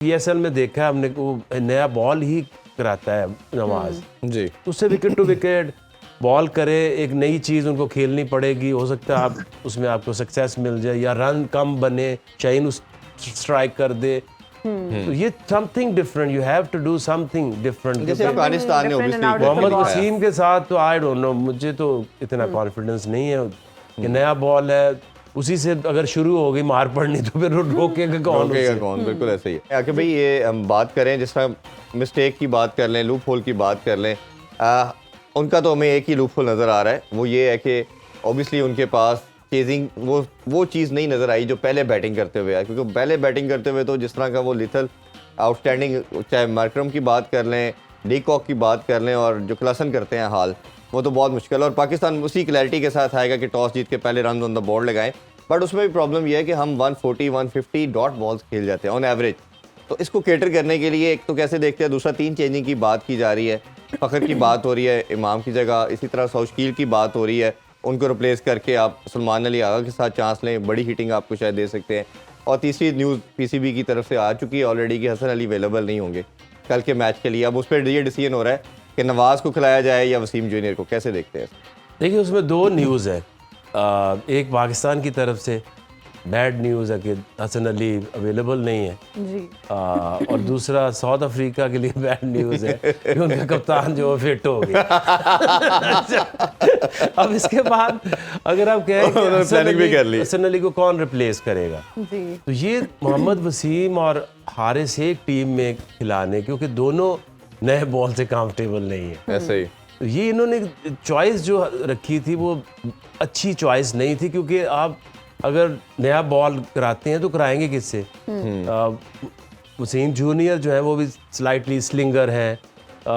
PSL में देखा है हमने, वो नया बॉल ही कराता है नवाज जी, उससे विकेट टू विकेट बॉल करे, एक नई चीज़ उनको खेलनी पड़ेगी। हो सकता है आप उसमें आपको सक्सेस मिल जाए या रन कम बने, शाहीन उस स्ट्राइक कर दे। तो ये something different, you have to do something different. जैसे अफगानिस्तान ने different and obviously out of Mohammad the box. Wasim के साथ तो आई डोंट नो, मुझे तो इतना कॉन्फिडेंस नहीं है कि नया बॉल है, उसी से अगर शुरू हो गई मार पड़नी तो फिर रोकेगा कौन रोकेगा उसे? कौन, बिल्कुल ऐसे ही है। आके भाई ये हम बात करें, जिस तरह मिस्टेक की बात कर लें, लूप होल की बात कर लें, उनका तो हमें एक ही लूप होल नज़र आ रहा है, वो ये है कि ऑब्वियसली उनके पास चेजिंग वो चीज़ नहीं नज़र आई जो पहले बैटिंग करते हुए है, क्योंकि पहले बैटिंग करते हुए तो जिस तरह का वो लिथल आउटस्टैंडिंग, चाहे मार्करम की बात कर लें, डीकॉक की बात कर लें, और जो क्लासन करते हैं हाल, वो तो बहुत मुश्किल है। और पाकिस्तान उसी क्लैरिटी के साथ आएगा कि टॉस जीत के पहले रन ऑन द बोर्ड लगाएं, बट उसमें भी प्रॉब्लम यह है कि हम 140-150 डॉट बॉल्स खेल जाते हैं ऑन एवरेज। तो इसको केटर करने के लिए एक तो कैसे देखते हैं, दूसरा 3 चेंजिंग की बात की जा रही है, फ़खर की बात हो रही है इमाम की जगह, इसी तरह सौशकील की बात हो रही है, उनको रिप्लेस करके आप सलमान अली आगा के साथ चांस लें, बड़ी हिटिंग आपको शायद दे सकते हैं। और तीसरी न्यूज़ पीसीबी की तरफ से आ चुकी है ऑलरेडी कि हसन अली अवेलेबल नहीं होंगे कल के मैच के लिए। अब उस पर ये डिसीजन हो रहा है कि नवाज़ को खिलाया जाए या वसीम जूनियर को, कैसे देखते हैं? देखिए उसमें 2 न्यूज़ है। एक पाकिस्तान की तरफ से बैड न्यूज़ है कि हसन अली अवेलेबल नहीं है, जी। और दूसरा साउथ अफ्रीका के लिए बैड न्यूज़ है कि उनका कप्तान जो फिट हो गया। अब इसके बाद अगर आप कहें कि प्लानिंग भी कर ली, हसन अली को कौन रिप्लेस करेगा, जी। तो ये मोहम्मद वसीम और हारिस एक टीम में खिलाने, क्योंकि दोनों नए बॉल से कंफर्टेबल नहीं है। ऐसे ही तो ये इन्होंने चॉइस जो रखी थी वो अच्छी चॉइस नहीं थी, क्योंकि आप अगर नया बॉल कराते हैं तो कराएंगे किससे? वसीम जूनियर जो है वो भी स्लाइटली स्लिंगर हैं,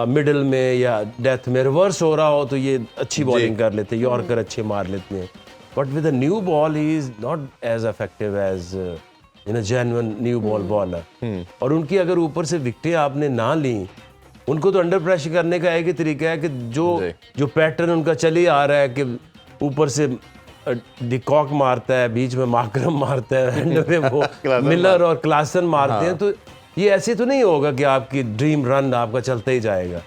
मिडल में या डेथ में रिवर्स हो रहा हो तो ये अच्छी बॉलिंग कर लेते हैं, यॉर्कर अच्छे मार लेते हैं, but with a new ball he is not as effective as in a genuine new ball bowler. और उनकी अगर ऊपर से विकेटें आपने ना ली, उनको तो अंडर प्रेशर करने का एक ही तरीका है कि जो पैटर्न उनका चली आ रहा है कि ऊपर से डिकॉक मारता है, बीच में मार्करम मारता है, एंड में वो मिलर और क्लासन मारते हैं, तो ये ऐसे तो नहीं होगा कि आपकी ड्रीम रन आपका चलता ही जाएगा।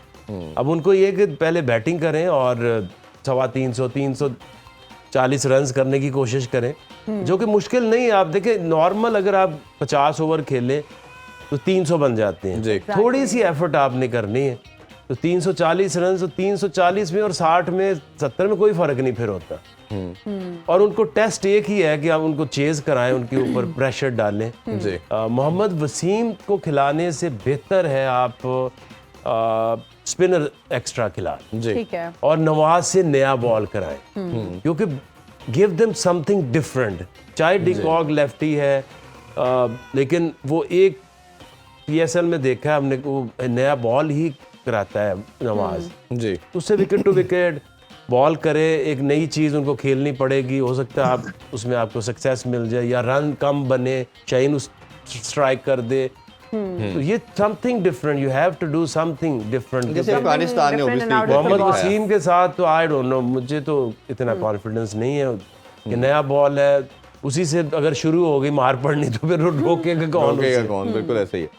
अब उनको ये कि पहले बैटिंग करें और 340 रन करने की कोशिश करें, जो कि मुश्किल नहीं है। आप देखें नॉर्मल अगर आप 50 ओवर खेलें तो 300 बन जाते हैं, थोड़ी सी एफर्ट आपने करनी है, तो 340 रन, तो 340 में और 60 में 70 में कोई फर्क नहीं फिर होता। और उनको टेस्ट एक ही है कि आप उनको चेज कराएं, उनके ऊपर प्रेशर डालें। मोहम्मद वसीम को खिलाने से बेहतर है आप स्पिनर एक्स्ट्रा खिला, ठीक है, और नवाज से नया बॉल कराएं, क्योंकि गिव देम समथिंग डिफरेंट। चाहे डिकॉक लेफ्टी है, लेकिन वो एक पीएसएल में देखा है हमने, वो नया बॉल ही कराता है नवाज जी, उससे विकेट टू विकेट बॉल करे, एक नई चीज़ उनको खेलनी पड़ेगी। हो सकता है आप उसमें आपको सक्सेस मिल जाए या रन कम बने, शाहीन उस स्ट्राइक कर दे। तो ये something different, you have to do something different. जैसे अफगानिस्तान ने different and out of obviously Mohammad the box. Wasim के साथ तो आई डोंट नो, मुझे तो इतना कॉन्फिडेंस नहीं है कि नया बॉल है, उसी से अगर शुरू हो गई मार पड़नी तो फिर रोकेगा कौन उसे? बिल्कुल ऐसे ही है।